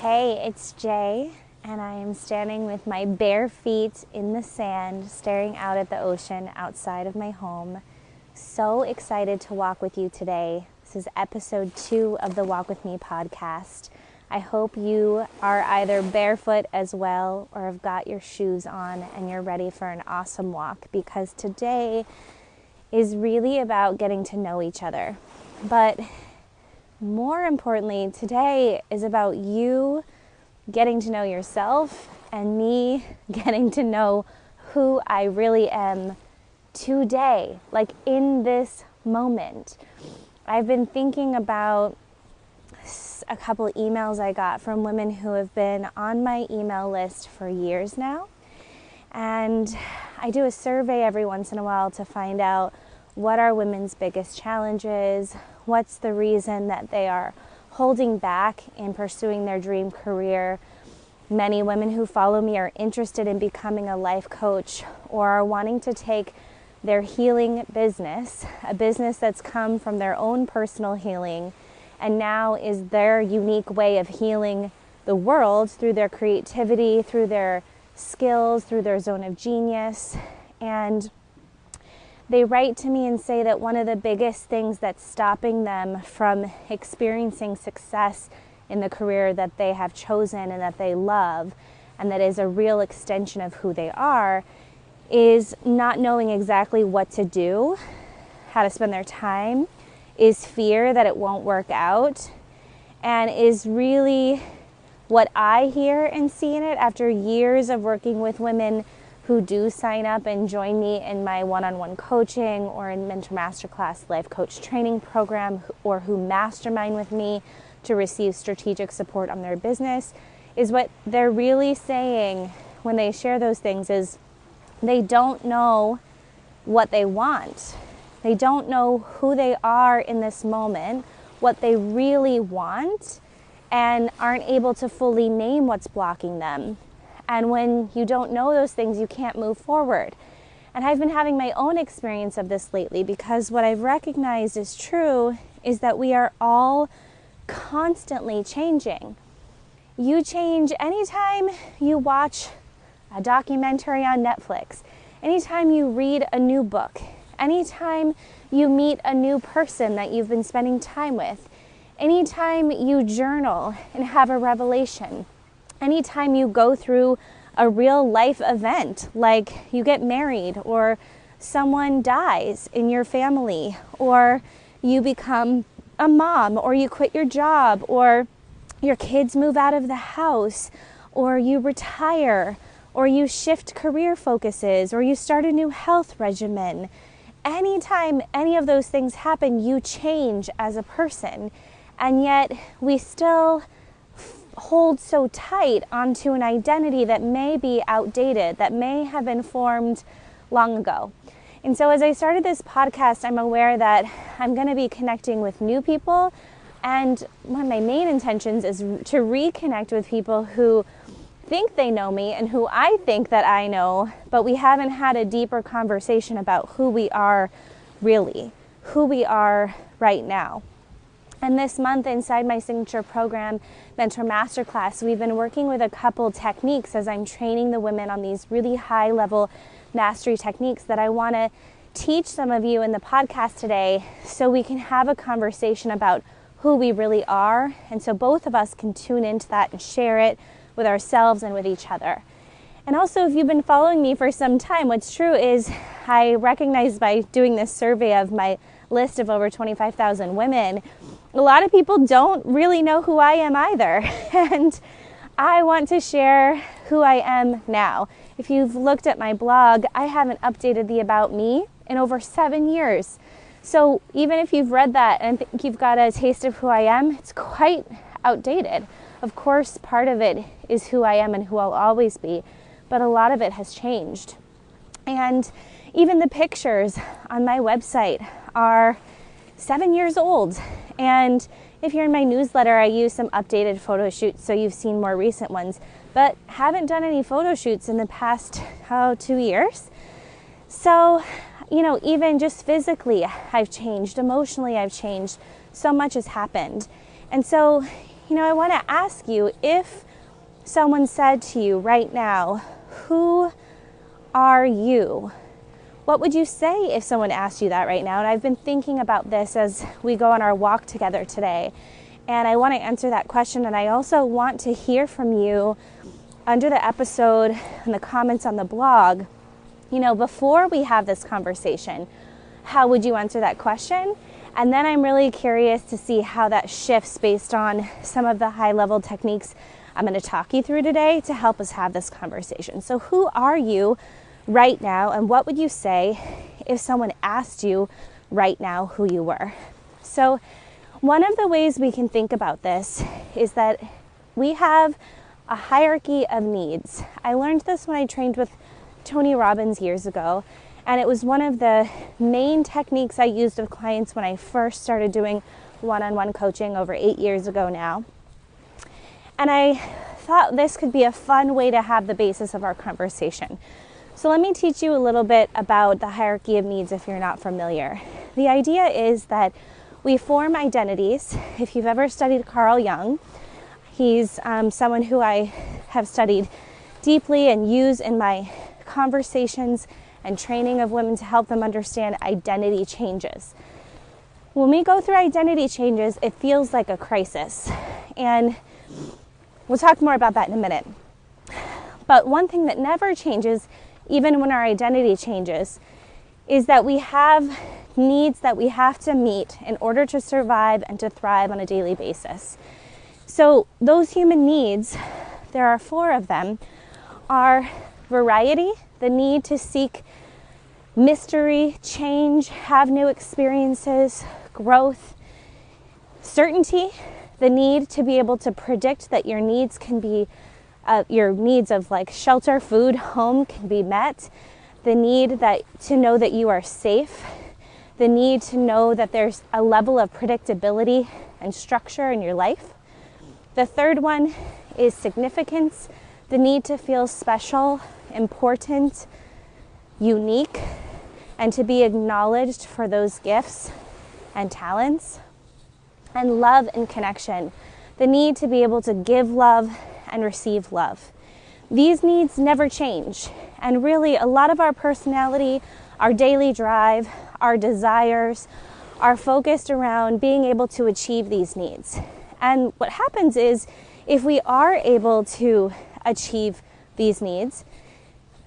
Hey, it's Jay, and I am standing with my bare feet in the sand, staring out at the ocean outside of my home. So excited to walk with you today. This is episode 2 of the Walk With Me podcast. I hope you are either barefoot as well or have got your shoes on and you're ready for an awesome walk, because today is really about getting to know each other. But more importantly, today is about you getting to know yourself and me getting to know who I really am today, like in this moment. I've been thinking about a couple emails I got from women who have been on my email list for years now. And I do a survey every once in a while to find out what are women's biggest challenges, what's the reason that they are holding back in pursuing their dream career. Many women who follow me are interested in becoming a life coach or are wanting to take their healing business, a business that's come from their own personal healing, and now is their unique way of healing the world through their creativity, through their skills, through their zone of genius. And they write to me and say that one of the biggest things that's stopping them from experiencing success in the career that they have chosen and that they love, and that is a real extension of who they are, is not knowing exactly what to do, how to spend their time, is fear that it won't work out, and is really what I hear and see in it after years of working with women who do sign up and join me in my one-on-one coaching or in Mentor Masterclass life coach training program, or who mastermind with me to receive strategic support on their business, is what they're really saying when they share those things is they don't know what they want. They don't know who they are in this moment, what they really want, and aren't able to fully name what's blocking them. And when you don't know those things, you can't move forward. And I've been having my own experience of this lately, because what I've recognized is true is that we are all constantly changing. You change anytime you watch a documentary on Netflix, anytime you read a new book, anytime you meet a new person that you've been spending time with, anytime you journal and have a revelation, anytime you go through a real life event, like you get married or someone dies in your family, or you become a mom, or you quit your job, or your kids move out of the house, or you retire, or you shift career focuses, or you start a new health regimen. Anytime any of those things happen, you change as a person. And yet we still hold so tight onto an identity that may be outdated, that may have been formed long ago. And so as I started this podcast, I'm aware that I'm going to be connecting with new people. And one of my main intentions is to reconnect with people who think they know me and who I think that I know, but we haven't had a deeper conversation about who we are really, who we are right now. And this month inside my signature program, Mentor Masterclass, we've been working with a couple techniques as I'm training the women on these really high-level mastery techniques that I want to teach some of you in the podcast today, so we can have a conversation about who we really are, and so both of us can tune into that and share it with ourselves and with each other. And also, if you've been following me for some time, what's true is I recognize by doing this survey of my list of over 25,000 women, a lot of people don't really know who I am either. And I want to share who I am now. If you've looked at my blog, I haven't updated the About Me in over 7 years. So even if you've read that and think you've got a taste of who I am, it's quite outdated. Of course, part of it is who I am and who I'll always be, but a lot of it has changed. And even the pictures on my website are 7 years old. And if you're in my newsletter, I use some updated photo shoots, so you've seen more recent ones, but haven't done any photo shoots in the past 2 years. So, even just physically, I've changed. Emotionally, I've changed. So much has happened. And so, I want to ask you, if someone said to you right now, who are you? What would you say if someone asked you that right now? And I've been thinking about this as we go on our walk together today. And I want to answer that question. And I also want to hear from you under the episode in the comments on the blog. Before we have this conversation, how would you answer that question? And then I'm really curious to see how that shifts based on some of the high-level techniques I'm going to talk you through today to help us have this conversation. So who are you right now, and what would you say if someone asked you right now who you were? So one of the ways we can think about this is that we have a hierarchy of needs. I learned this when I trained with Tony Robbins years ago, and it was one of the main techniques I used with clients when I first started doing one-on-one coaching over 8 years ago now. And I thought this could be a fun way to have the basis of our conversation. So let me teach you a little bit about the hierarchy of needs if you're not familiar. The idea is that we form identities. If you've ever studied Carl Jung, he's someone who I have studied deeply and use in my conversations and training of women to help them understand identity changes. When we go through identity changes, it feels like a crisis. And we'll talk more about that in a minute. But one thing that never changes, even when our identity changes, is that we have needs that we have to meet in order to survive and to thrive on a daily basis. So those human needs, there are 4 of them, are variety, the need to seek mystery, change, have new experiences, growth; certainty, the need to be able to predict that your needs can be, your needs of like shelter, food, home can be met; the need to know that you are safe; the need to know that there's a level of predictability and structure in your life. The third one is significance, the need to feel special, important, unique, and to be acknowledged for those gifts and talents. And love and connection, the need to be able to give love and receive love. These needs never change. And really, a lot of our personality, our daily drive, our desires are focused around being able to achieve these needs. And what happens is, if we are able to achieve these needs,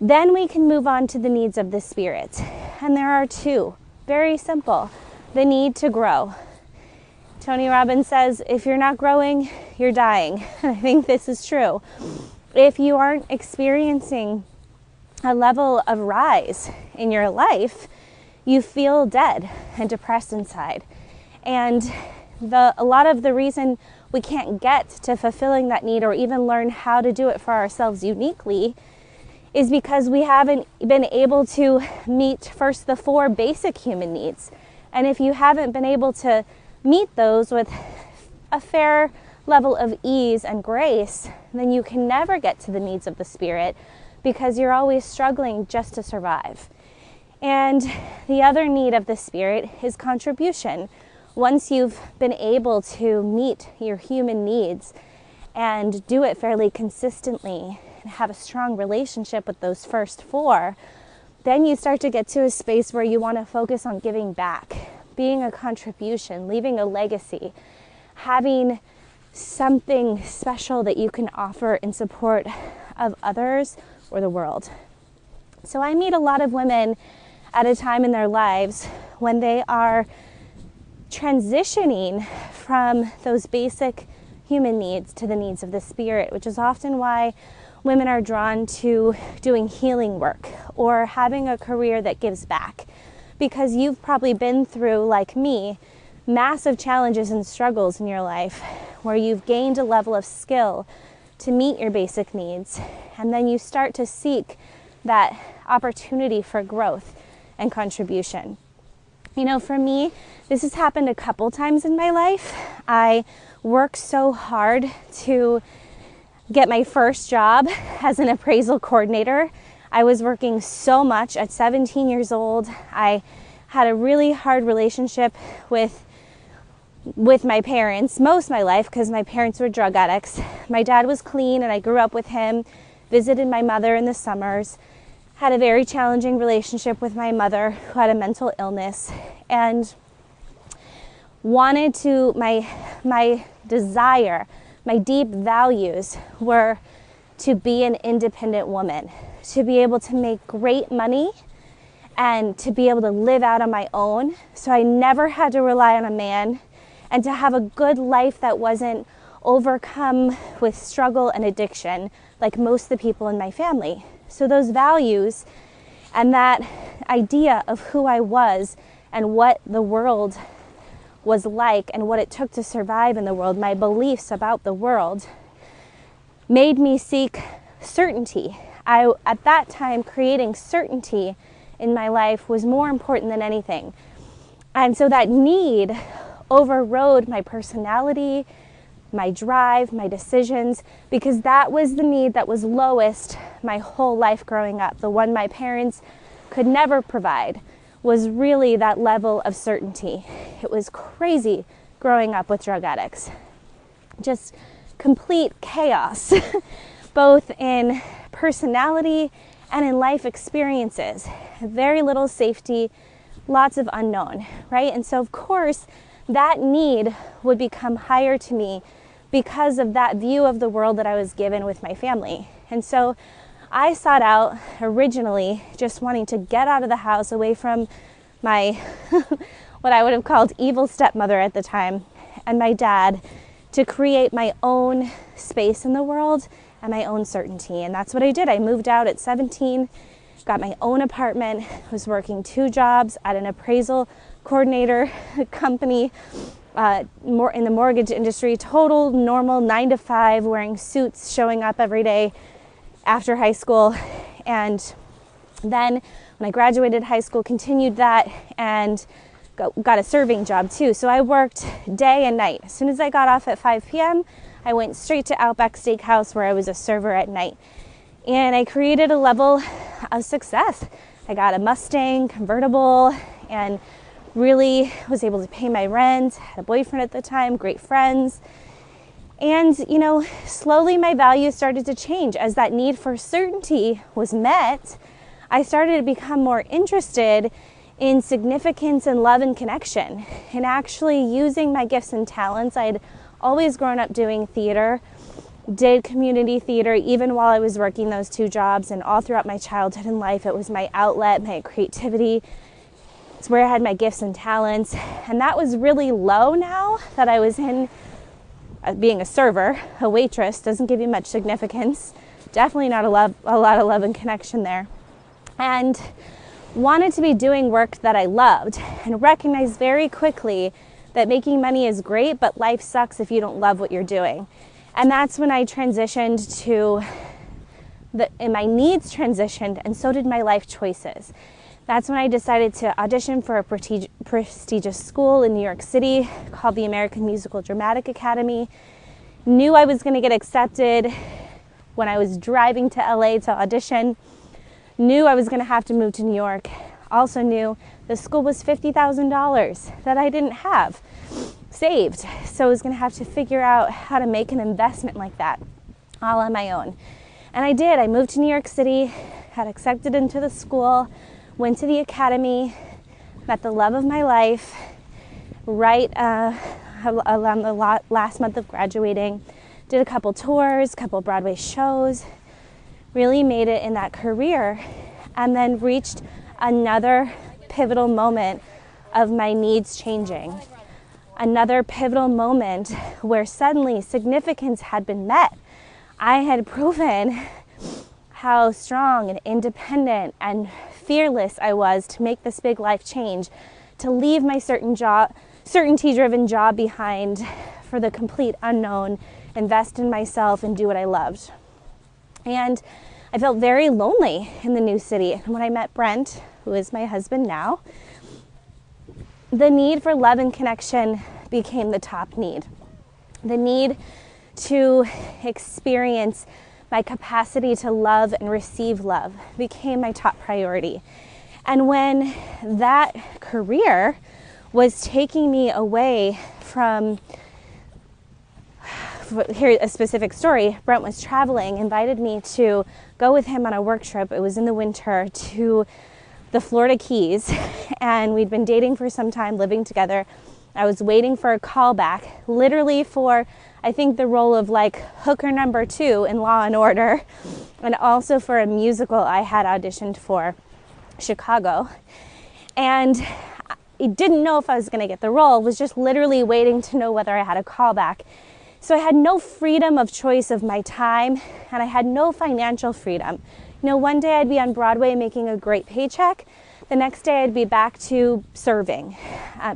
then we can move on to the needs of the spirit. And there are 2, very simple. The need to grow. Tony Robbins says, if you're not growing, you're dying. I think this is true. If you aren't experiencing a level of rise in your life, you feel dead and depressed inside. And a lot of the reason we can't get to fulfilling that need or even learn how to do it for ourselves uniquely is because we haven't been able to meet first the 4 basic human needs. And if you haven't been able to meet those with a fair level of ease and grace, then you can never get to the needs of the spirit because you're always struggling just to survive. And the other need of the spirit is contribution. Once you've been able to meet your human needs and do it fairly consistently and have a strong relationship with those first 4, then you start to get to a space where you want to focus on giving back, being a contribution, leaving a legacy, having something special that you can offer in support of others or the world. So I meet a lot of women at a time in their lives when they are transitioning from those basic human needs to the needs of the spirit, which is often why women are drawn to doing healing work or having a career that gives back. Because you've probably been through, like me, massive challenges and struggles in your life where you've gained a level of skill to meet your basic needs, and then you start to seek that opportunity for growth and contribution. For me, this has happened a couple times in my life. I worked so hard to get my first job as an appraisal coordinator. I was working so much at 17 years old. I had a really hard relationship with with my parents most of my life because my parents were drug addicts. My dad was clean and I grew up with him, visited my mother in the summers, had a very challenging relationship with my mother who had a mental illness, and wanted to, my desire, my deep values were to be an independent woman, to be able to make great money and to be able to live out on my own. So I never had to rely on a man, and to have a good life that wasn't overcome with struggle and addiction like most of the people in my family. So those values and that idea of who I was and what the world was like and what it took to survive in the world, my beliefs about the world, made me seek certainty. At that time, creating certainty in my life was more important than anything. And so that need overrode my personality, my drive, my decisions, because that was the need that was lowest my whole life growing up. The one my parents could never provide was really that level of certainty. It was crazy growing up with drug addicts. Just complete chaos, both in personality and in life experiences. Very little safety, lots of unknown, right? And so of course, that need would become higher to me because of that view of the world that I was given with my family. And so I sought out originally just wanting to get out of the house, away from my, what I would have called evil stepmother at the time, and my dad, to create my own space in the world and my own certainty. And that's what I did. I moved out at 17, got my own apartment, was working 2 jobs at an appraisal coordinator company, more in the mortgage industry, total normal 9 to 5, wearing suits, showing up every day after high school. And then when I graduated high school, continued that and got a serving job too. So I worked day and night. As soon as I got off at 5 p.m., I went straight to Outback Steakhouse, where I was a server at night. And I created a level of success. I got a Mustang convertible and really was able to pay my rent, had a boyfriend at the time, great friends. And, slowly my values started to change. As that need for certainty was met, I started to become more interested in significance and love and connection, and actually using my gifts and talents. I'd always grown up doing theater, did community theater, even while I was working those 2 jobs, and all throughout my childhood and life, it was my outlet, my creativity. It's where I had my gifts and talents. And that was really low now that I was in being a server. A waitress doesn't give you much significance. Definitely not a lot of love and connection there. And wanted to be doing work that I loved, and recognized very quickly that making money is great, but life sucks if you don't love what you're doing. And that's when I transitioned to and my needs transitioned, and so did my life choices. That's when I decided to audition for a prestigious school in New York City called the American Musical Dramatic Academy. Knew I was going to get accepted when I was driving to LA to audition. Knew I was going to have to move to New York. Also knew the school was $50,000 that I didn't have saved. So I was going to have to figure out how to make an investment like that all on my own. And I did. I moved to New York City, got accepted into the school, went to the academy, met the love of my life right around the last month of graduating. Did a couple tours, couple Broadway shows, really made it in that career, and then reached another pivotal moment of my needs changing. Another pivotal moment where suddenly significance had been met. I had proven how strong and independent and fearless I was to make this big life change, to leave my certainty-driven job behind for the complete unknown, invest in myself and do what I loved. And I felt very lonely in the new city. And when I met Brent, who is my husband now, the need for love and connection became the top need. The need to experience my capacity to love and receive love became my top priority. And when that career was taking me away from, here a specific story. Brent was traveling, invited me to go with him on a work trip. It was in the winter, to the Florida Keys, and we'd been dating for some time, living together. I was waiting for a call back, literally for, I think, the role of like hooker number 2 in Law and Order, and also for a musical I had auditioned for, Chicago. And I didn't know if I was going to get the role, was just literally waiting to know whether I had a call back. So I had no freedom of choice of my time, and I had no financial freedom. You know, one day I'd be on Broadway making a great paycheck. The next day I'd be back to serving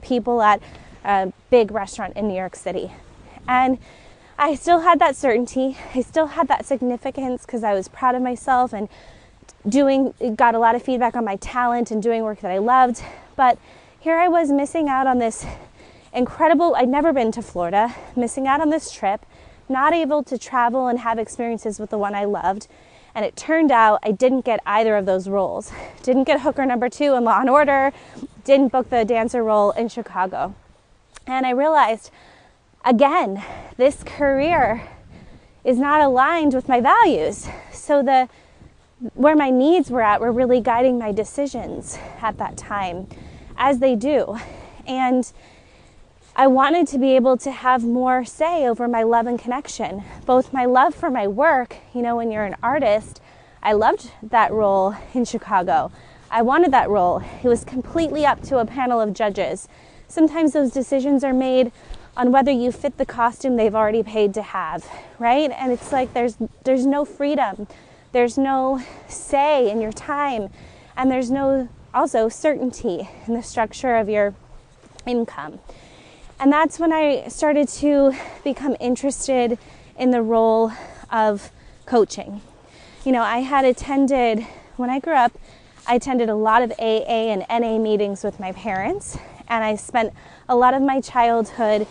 people at a big restaurant in New York City. And I still had that certainty. I still had that significance because I was proud of myself and got a lot of feedback on my talent and doing work that I loved. But here I was missing out on this incredible, I'd never been to Florida, missing out on this trip, not able to travel and have experiences with the one I loved. And it turned out I didn't get either of those roles. Didn't get hooker number 2 in Law and Order, didn't book the dancer role in Chicago. And I realized, again, this career is not aligned with my values. So where my needs were at were really guiding my decisions at that time, as they do. And I wanted to be able to have more say over my love and connection, both my love for my work. You know, when you're an artist, I loved that role in Chicago. I wanted that role. It was completely up to a panel of judges. Sometimes those decisions are made on whether you fit the costume they've already paid to have, right? And it's like there's no freedom. There's no say in your time, and there's no also certainty in the structure of your income. And that's when I started to become interested in the role of coaching. You know, when I grew up, I attended a lot of AA and NA meetings with my parents, and I spent a lot of my childhood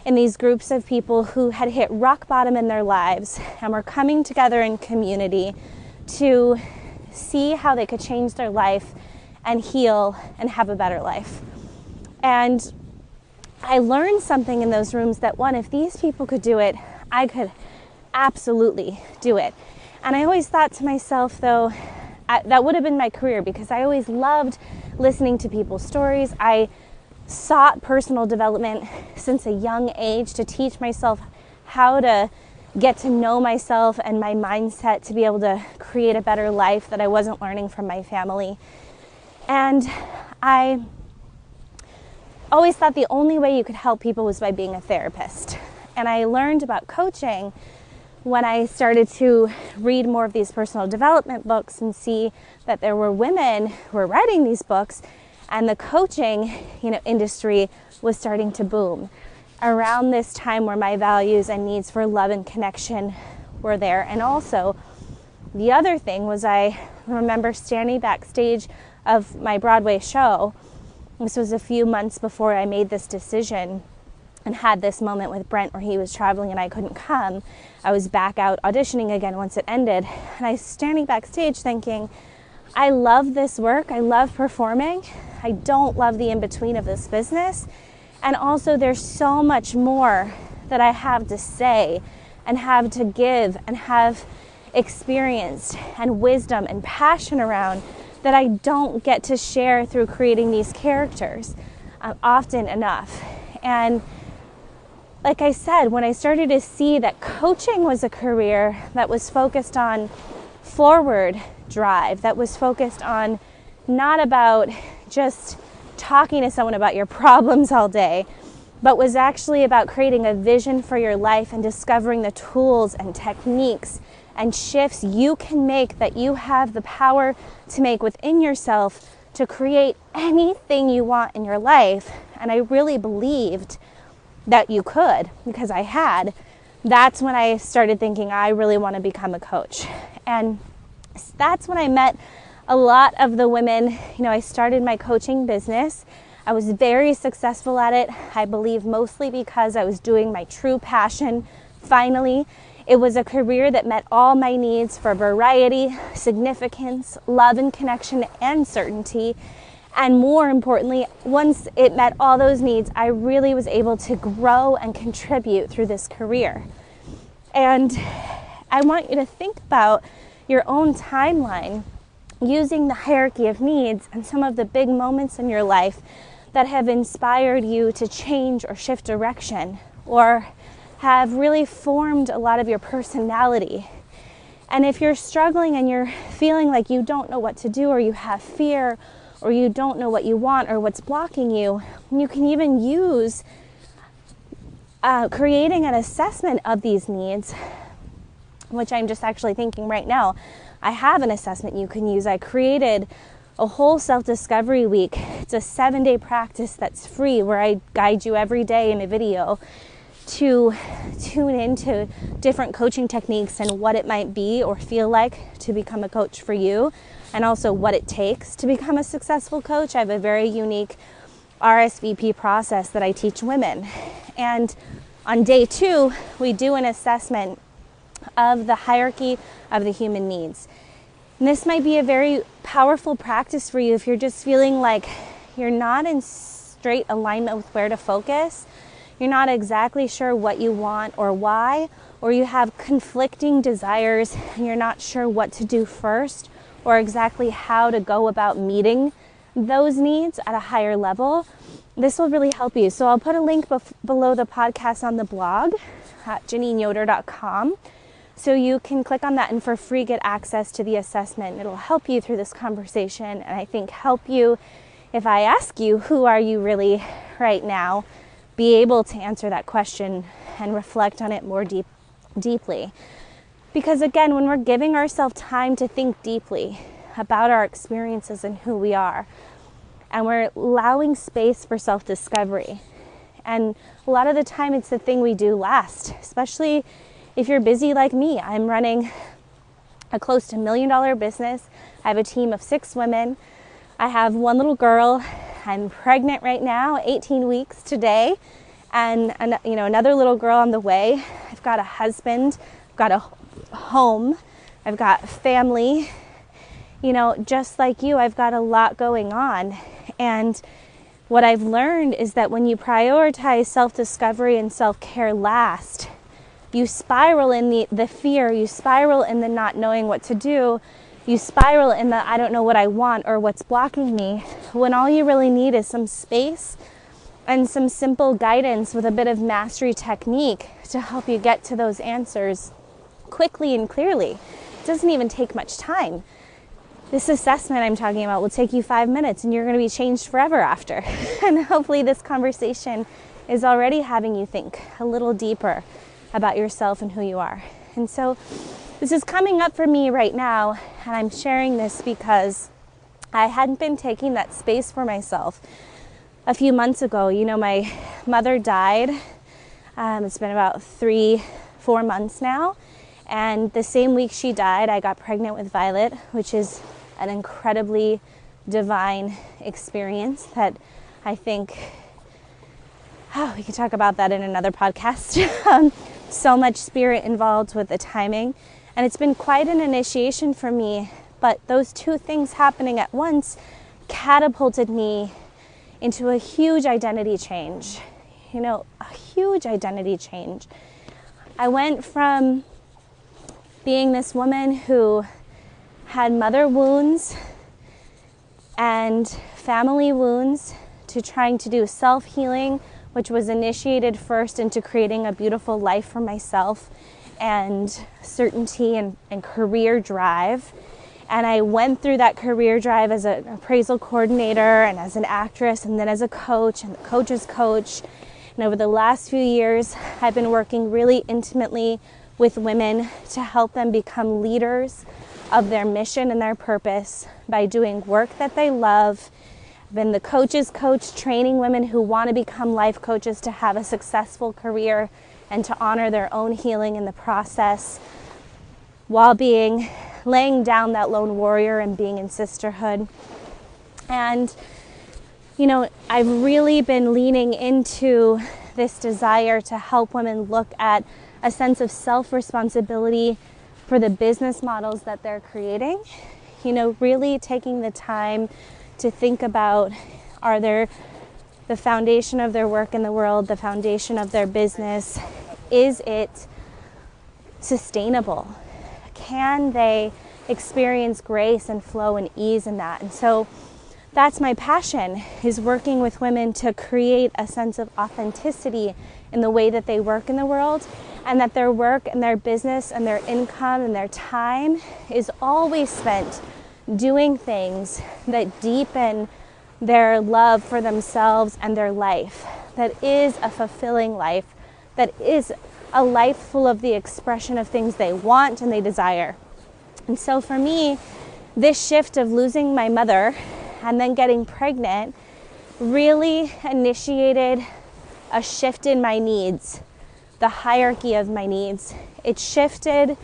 in these groups of people who had hit rock bottom in their lives and were coming together in community to see how they could change their life and heal and have a better life. And I learned something in those rooms that, one, if these people could do it, I could absolutely do it. And I always thought to myself, though, that would have been my career, because I always loved listening to people's stories. I sought personal development since a young age to teach myself how to get to know myself and my mindset to be able to create a better life that I wasn't learning from my family. And I always thought the only way you could help people was by being a therapist. And I learned about coaching when I started to read more of these personal development books and see that there were women who were writing these books, and the coaching, industry was starting to boom around this time where my values and needs for love and connection were there. And also, the other thing was, I remember standing backstage of my Broadway show. This was a few months before I made this decision and had this moment with Brent where he was traveling and I couldn't come. I was back out auditioning again once it ended. And I was standing backstage thinking, I love this work. I love performing. I don't love the in-between of this business. And also there's so much more that I have to say and have to give and have experienced and wisdom and passion around that I don't get to share through creating these characters often enough. And like I said, when I started to see that coaching was a career that was focused on forward drive, that was focused on not about just talking to someone about your problems all day, but was actually about creating a vision for your life and discovering the tools and techniques and shifts you can make, that you have the power to make within yourself to create anything you want in your life. And I really believed that you could, because I had. That's when I started thinking I really want to become a coach. And that's when I met a lot of the women. I started my coaching business. I was very successful at it. I believe mostly because I was doing my true passion. Finally, it was a career that met all my needs for variety, significance, love and connection, and certainty. And more importantly, once it met all those needs, I really was able to grow and contribute through this career. And I want you to think about your own timeline using the hierarchy of needs and some of the big moments in your life that have inspired you to change or shift direction, or have really formed a lot of your personality. And if you're struggling and you're feeling like you don't know what to do, or you have fear, or you don't know what you want or what's blocking you, you can even use creating an assessment of these needs, which I'm just actually thinking right now. I have an assessment you can use. I created a whole self-discovery week. It's a 7-day practice that's free, where I guide you every day in a video to tune into different coaching techniques and what it might be or feel like to become a coach for you, and also what it takes to become a successful coach. I have a very unique RSVP process that I teach women. And on day 2, we do an assessment of the hierarchy of the human needs. And this might be a very powerful practice for you if you're just feeling like you're not in straight alignment with where to focus. You're not exactly sure what you want or why, or you have conflicting desires and you're not sure what to do first, or exactly how to go about meeting those needs at a higher level. This will really help you. So I'll put a link below the podcast on the blog at JeannineYoder.com. So you can click on that and for free get access to the assessment. It'll help you through this conversation, and I think help you, if I ask you, who are you really right now, be able to answer that question and reflect on it more deeply. Because again, when we're giving ourselves time to think deeply about our experiences and who we are, and we're allowing space for self-discovery, and a lot of the time it's the thing we do last, especially if you're busy like me. I'm running a close to $1 million business. I have a team of 6 women. I have 1 little girl. I'm pregnant right now, 18 weeks today, and another little girl on the way. I've got a husband, I've got a home, I've got family. Just like you, I've got a lot going on. And what I've learned is that when you prioritize self-discovery and self-care last, you spiral in the fear, you spiral in the not knowing what to do, you spiral in the I don't know what I want or what's blocking me, when all you really need is some space and some simple guidance with a bit of mastery technique to help you get to those answers quickly and clearly. It doesn't even take much time. This assessment I'm talking about will take you 5 minutes and you're going to be changed forever after. And hopefully this conversation is already having you think a little deeper about yourself and who you are. And so this is coming up for me right now, and I'm sharing this because I hadn't been taking that space for myself. A few months ago, my mother died. It's been about 3-4 months now. And the same week she died, I got pregnant with Violet, which is an incredibly divine experience that I think, we could talk about that in another podcast. So much spirit involved with the timing. And it's been quite an initiation for me. But those 2 things happening at once catapulted me into a huge identity change. A huge identity change. I went from being this woman who had mother wounds and family wounds to trying to do self-healing, which was initiated first into creating a beautiful life for myself and certainty and career drive. And I went through that career drive as an appraisal coordinator and as an actress and then as a coach and the coach's coach. And over the last few years, I've been working really intimately with women to help them become leaders of their mission and their purpose by doing work that they love. I've been the coach's coach, training women who want to become life coaches to have a successful career and to honor their own healing in the process, while laying down that lone warrior and being in sisterhood. And I've really been leaning into this desire to help women look at a sense of self-responsibility for the business models that they're creating. Really taking the time to think about, are there the foundation of their work in the world, the foundation of their business, is it sustainable? Can they experience grace and flow and ease in that? And so that's my passion, is working with women to create a sense of authenticity in the way that they work in the world, and that their work and their business and their income and their time is always spent doing things that deepen their love for themselves and their life, that is a fulfilling life, that is a life full of the expression of things they want and they desire. And so for me, this shift of losing my mother and then getting pregnant really initiated a shift in my needs, the hierarchy of my needs. It shifted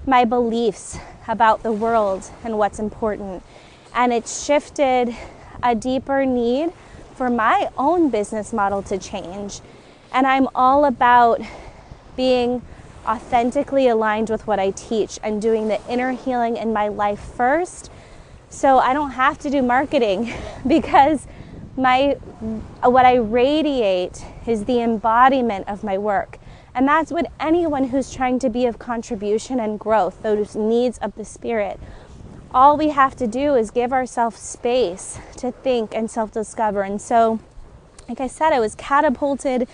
my beliefs about the world and what's important. And it shifted a deeper need for my own business model to change. And I'm all about being authentically aligned with what I teach and doing the inner healing in my life first, so I don't have to do marketing, because what I radiate is the embodiment of my work. And that's what anyone who's trying to be of contribution and growth, those needs of the spirit, all we have to do is give ourselves space to think and self-discover. And so, like I said, I was catapulted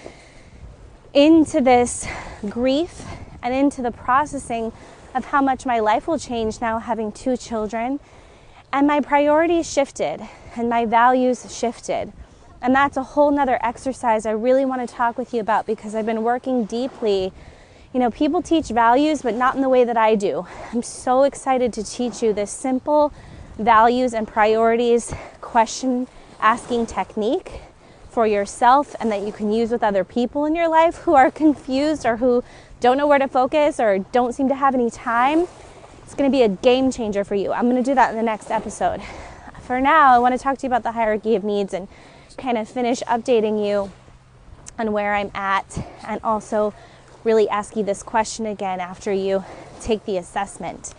into this grief and into the processing of how much my life will change now, having 2 children. And my priorities shifted and my values shifted. And that's a whole nother exercise I really want to talk with you about, because I've been working deeply. You know, people teach values, but not in the way that I do. I'm so excited to teach you this simple values and priorities question asking technique for yourself, and that you can use with other people in your life who are confused or who don't know where to focus or don't seem to have any time. It's going to be a game changer for you. I'm going to do that in the next episode. For now, I want to talk to you about the hierarchy of needs and kind of finish updating you on where I'm at, and also really ask you this question again after you take the assessment.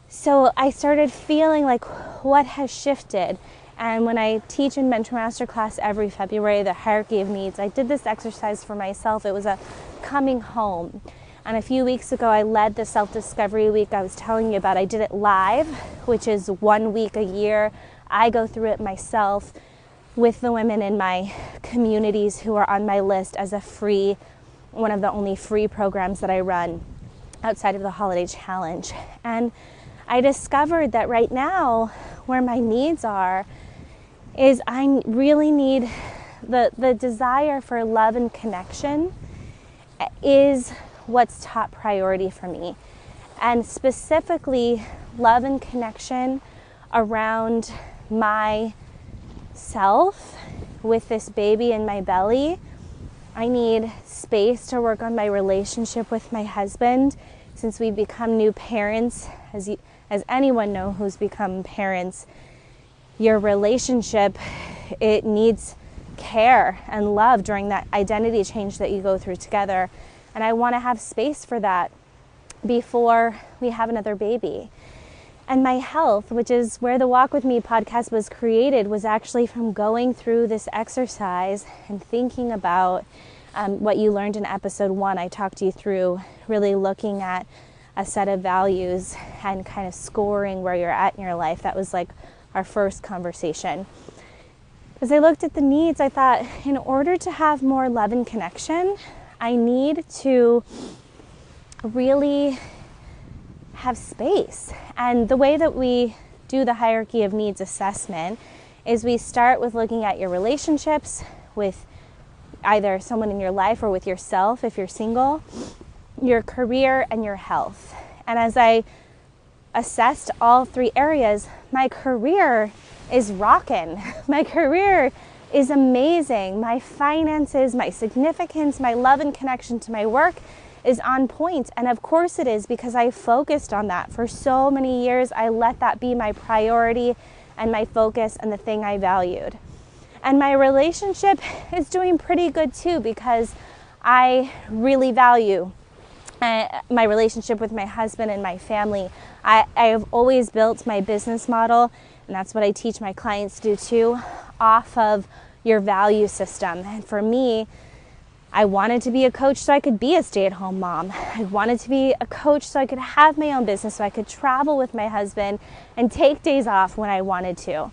So I started feeling like, what has shifted? And when I teach in Mentor Masterclass every February, the hierarchy of needs, I did this exercise for myself. It was a coming home. And a few weeks ago, I led the self-discovery week I was telling you about. I did it live, which is 1 week a year. I go through it myself with the women in my communities who are on my list as a free, one of the only free programs that I run outside of the Holiday Challenge. And I discovered that right now, where my needs are, is I really need the desire for love and connection is what's top priority for me. And specifically, love and connection around myself with this baby in my belly. I need space to work on my relationship with my husband, since we've become new parents. As anyone knows who's become parents, your relationship, it needs care and love during that identity change that you go through together. And I want to have space for that before we have another baby. And my health, which is where the Walk With Me podcast was created, was actually from going through this exercise and thinking about what you learned in episode 1. I talked you through really looking at a set of values and kind of scoring where you're at in your life. That was like our first conversation. As I looked at the needs, I thought, in order to have more love and connection, I need to really have space. And the way that we do the hierarchy of needs assessment is we start with looking at your relationships with either someone in your life or with yourself if you're single, your career, and your health. And as I assessed all 3 areas, my career is rocking. My career is amazing. My finances, my significance, my love and connection to my work is on point. And of course it is, because I focused on that for so many years. I let that be my priority and my focus and the thing I valued. And my relationship is doing pretty good too, because I really value my relationship with my husband and my family. I have always built my business model, and that's what I teach my clients to do too, off of your value system. And for me, I wanted to be a coach so I could be a stay-at-home mom. I wanted to be a coach so I could have my own business, so I could travel with my husband and take days off when I wanted to.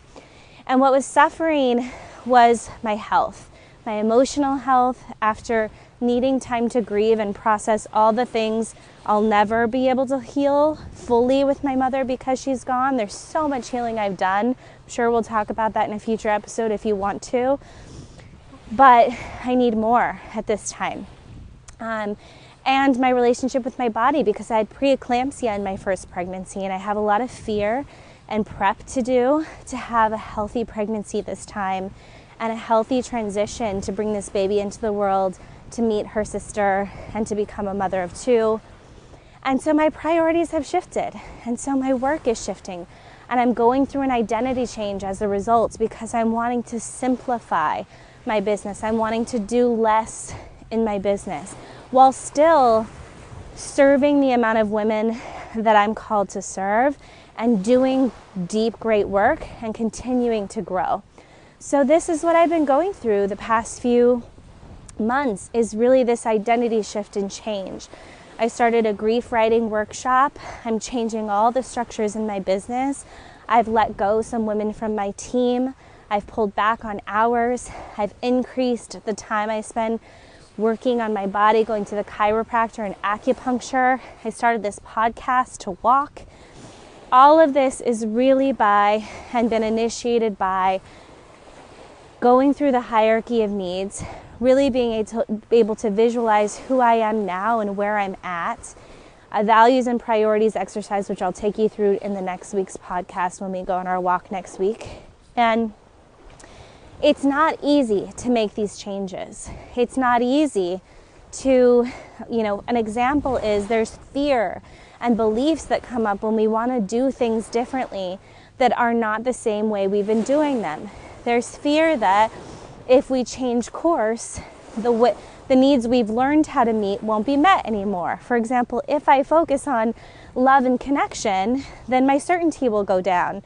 And what was suffering was my health, my emotional health, after needing time to grieve and process all the things I'll never be able to heal fully with my mother because she's gone. There's so much healing I've done. I'm sure we'll talk about that in a future episode if you want to. But I need more at this time. And my relationship with my body, because I had preeclampsia in my first pregnancy, and I have a lot of fear and prep to do to have a healthy pregnancy this time and a healthy transition to bring this baby into the world, to meet her sister, and to become a mother of two. And so my priorities have shifted, and so my work is shifting, and I'm going through an identity change as a result because I'm wanting to simplify my business. I'm wanting to do less in my business while still serving the amount of women that I'm called to serve and doing deep, great work and continuing to grow. So this is what I've been going through the past few months, is really this identity shift and change. I started a grief writing workshop. I'm changing all the structures in my business. I've let go some women from my team. I've pulled back on hours. I've increased the time I spend working on my body, going to the chiropractor and acupuncture. I started this podcast to walk. All of this is really by and been initiated by going through the hierarchy of needs, really being able to visualize who I am now and where I'm at, a values and priorities exercise, which I'll take you through in the next week's podcast when we go on our walk next week. And it's not easy to make these changes. It's not easy to, an example is there's fear and beliefs that come up when we want to do things differently that are not the same way we've been doing them. There's fear that if we change course, the needs we've learned how to meet won't be met anymore. For example, if I focus on love and connection, then my certainty will go down.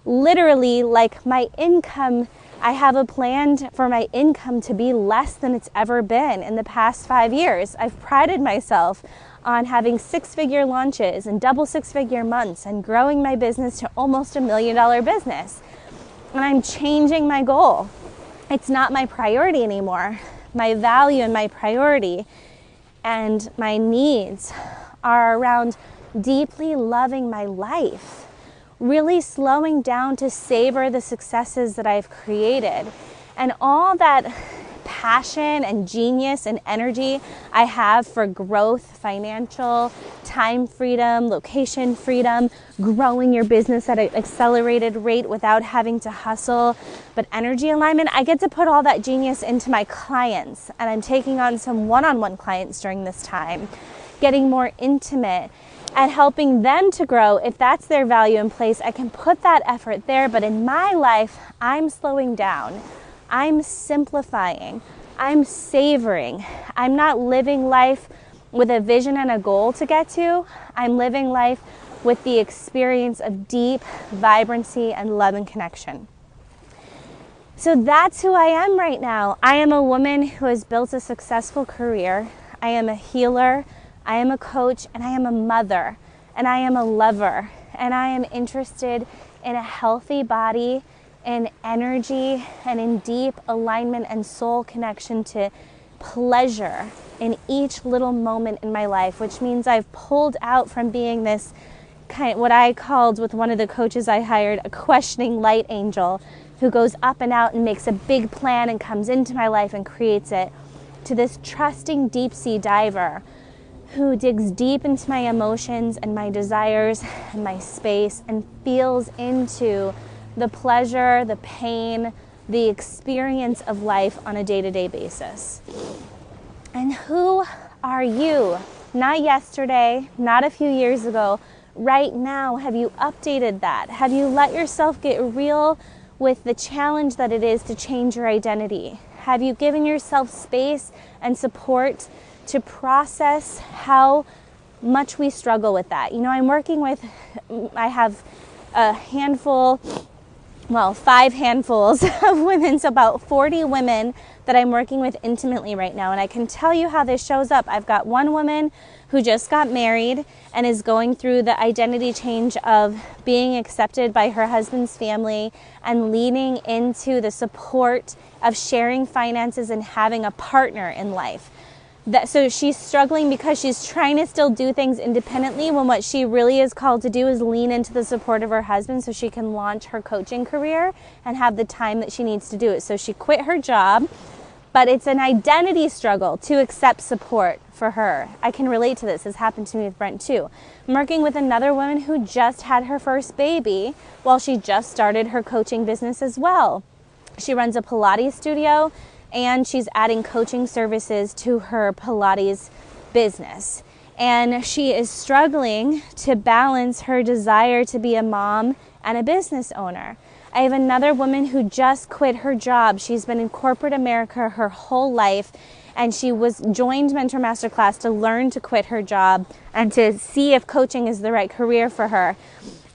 Literally, like my income, I have a plan for my income to be less than it's ever been in the past 5 years. I've prided myself on having 6-figure launches and double 6-figure months and growing my business to almost $1 million business. And I'm changing my goal. It's not my priority anymore. My value and my priority and my needs are around deeply loving my life, really slowing down to savor the successes that I've created. And all that passion and genius and energy I have for growth, financial, time freedom, location freedom, growing your business at an accelerated rate without having to hustle, but energy alignment, I get to put all that genius into my clients. And I'm taking on some one-on-one clients during this time, getting more intimate and helping them to grow. If that's their value in place, I can put that effort there. But in my life, I'm slowing down. I'm simplifying. I'm savoring. I'm not living life with a vision and a goal to get to. I'm living life with the experience of deep vibrancy and love and connection. So that's who I am right now. I am a woman who has built a successful career. I am a healer. I am a coach, and I am a mother, and I am a lover, and I am interested in a healthy body, in energy, and in deep alignment and soul connection to pleasure in each little moment in my life, which means I've pulled out from being this what I called with one of the coaches I hired, a questioning light angel who goes up and out and makes a big plan and comes into my life and creates it, to this trusting deep sea diver who digs deep into my emotions and my desires and my space and feels into the pleasure, the pain, the experience of life on a day-to-day basis. And who are you? Not yesterday, not a few years ago, right now. Have you updated that? Have you let yourself get real with the challenge that it is to change your identity? Have you given yourself space and support to process how much we struggle with that. You know, I have a handful, well, 5 handfuls of women, so about 40 women that I'm working with intimately right now. And I can tell you how this shows up. I've got one woman who just got married and is going through the identity change of being accepted by her husband's family and leaning into the support of sharing finances and having a partner in life. So she's struggling because she's trying to still do things independently when what she really is called to do is lean into the support of her husband so she can launch her coaching career and have the time that she needs to do it. So she quit her job, but it's an identity struggle to accept support for her. I can relate to this. This happened to me with Brent too. I'm working with another woman who just had her first baby while she just started her coaching business as well. She runs a Pilates studio, and she's adding coaching services to her Pilates business. And she is struggling to balance her desire to be a mom and a business owner. I have another woman who just quit her job. She's been in corporate America her whole life, and she joined Mentor Masterclass to learn to quit her job and to see if coaching is the right career for her.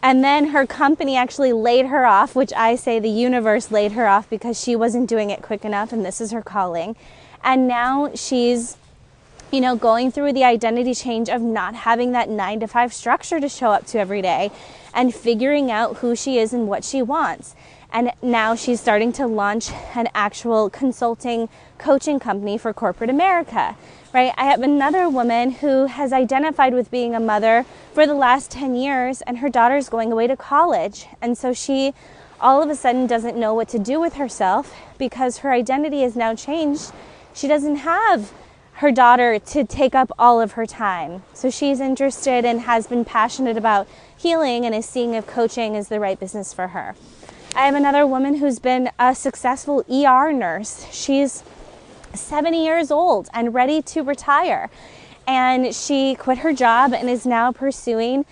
And then her company actually laid her off, which I say the universe laid her off because she wasn't doing it quick enough, and this is her calling. And now she's, you know, going through the identity change of not having that 9-to-5 structure to show up to every day and figuring out who she is and what she wants. And now she's starting to launch an actual consulting coaching company for corporate America, right? I have another woman who has identified with being a mother for the last 10 years, and her daughter's going away to college. And so she all of a sudden doesn't know what to do with herself because her identity is now changed. She doesn't have her daughter to take up all of her time. So she's interested and has been passionate about healing and is seeing if coaching is the right business for her. I have another woman who's been a successful ER nurse. She's 70 years old and ready to retire. And she quit her job and is now pursuing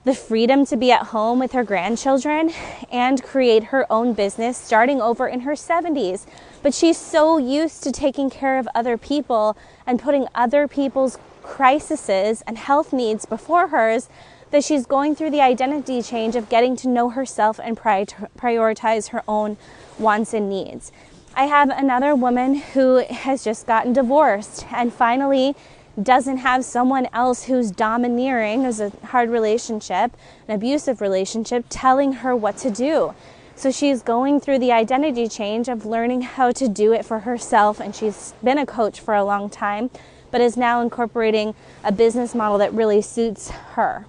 the freedom to be at home with her grandchildren and create her own business starting over in her 70s. But she's so used to taking care of other people and putting other people's crises and health needs before hers that she's going through the identity change of getting to know herself and prioritize her own wants and needs. I have another woman who has just gotten divorced and finally doesn't have someone else who's domineering. It was a hard relationship, an abusive relationship, telling her what to do. So she's going through the identity change of learning how to do it for herself, and she's been a coach for a long time, but is now incorporating a business model that really suits her.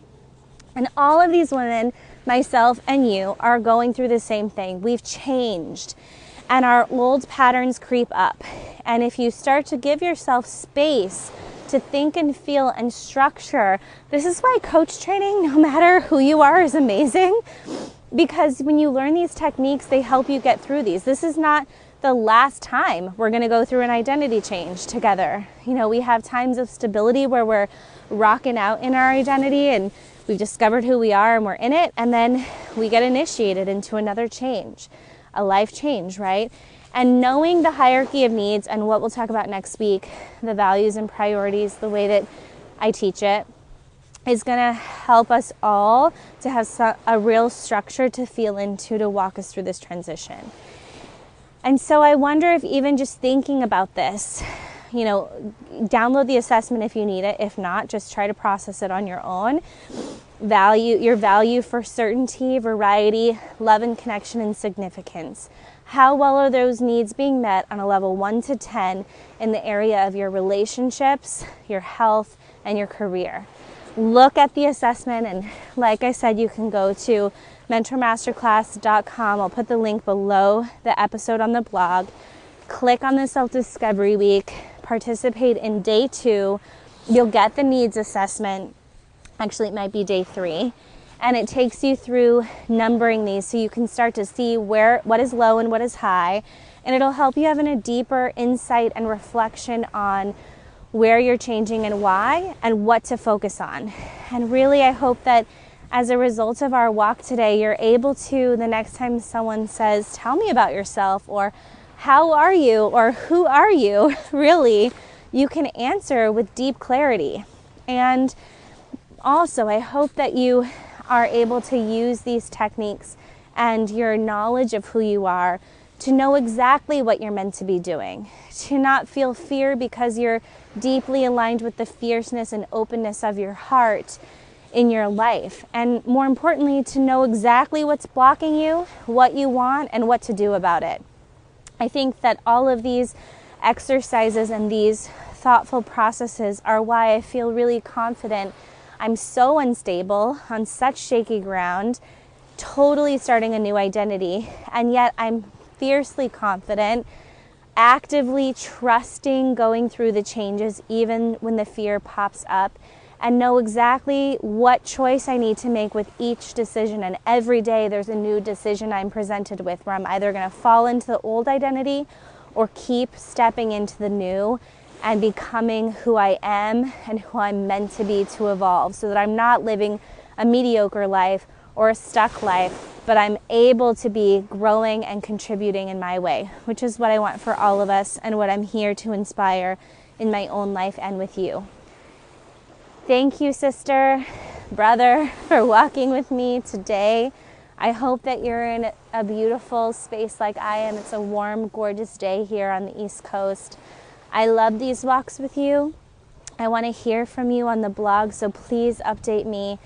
And all of these women, myself and you, are going through the same thing. We've changed, and our old patterns creep up. And if you start to give yourself space to think and feel and structure, this is why coach training, no matter who you are, is amazing. Because when you learn these techniques, they help you get through these. This is not the last time we're going to go through an identity change together. You know, we have times of stability where we're rocking out in our identity and we've discovered who we are and we're in it, and then we get initiated into another change, a life change, right? And knowing the hierarchy of needs and what we'll talk about next week, the values and priorities, the way that I teach it, is going to help us all to have a real structure to feel into to walk us through this transition. And so I wonder if even just thinking about this, you know, download the assessment if you need it. If not, just try to process it on your own. Your value for certainty, variety, love and connection, and significance. How well are those needs being met on a level 1 to 10 in the area of your relationships, your health, and your career? Look at the assessment, and like I said, you can go to mentormasterclass.com. I'll put the link below the episode on the blog. Click on the Self-Discovery Week. Participate in day 2. You'll get the needs assessment. Actually, it might be day 3. And it takes you through numbering these so you can start to see what is low and what is high. And it'll help you have a deeper insight and reflection on where you're changing and why, and what to focus on. And really, I hope that as a result of our walk today, you're able to, the next time someone says, tell me about yourself, or how are you, or who are you, really, you can answer with deep clarity. And also, I hope that you are able to use these techniques and your knowledge of who you are to know exactly what you're meant to be doing, to not feel fear because you're deeply aligned with the fierceness and openness of your heart in your life. And more importantly, to know exactly what's blocking you, what you want, and what to do about it. I think that all of these exercises and these thoughtful processes are why I feel really confident. I'm so unstable, on such shaky ground, totally starting a new identity, and yet I'm fiercely confident, actively trusting going through the changes even when the fear pops up, and know exactly what choice I need to make with each decision. And every day there's a new decision I'm presented with where I'm either going to fall into the old identity or keep stepping into the new and becoming who I am and who I'm meant to be to evolve, so that I'm not living a mediocre life or a stuck life, but I'm able to be growing and contributing in my way, which is what I want for all of us and what I'm here to inspire in my own life and with you. Thank you, sister, brother, for walking with me today. I hope that you're in a beautiful space like I am. It's a warm, gorgeous day here on the East Coast. I love these walks with you. I want to hear from you on the blog, so please update me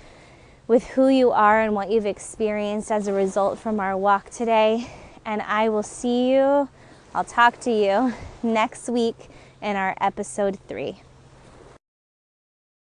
with who you are and what you've experienced as a result from our walk today. And I will see you, I'll talk to you next week in our episode 3.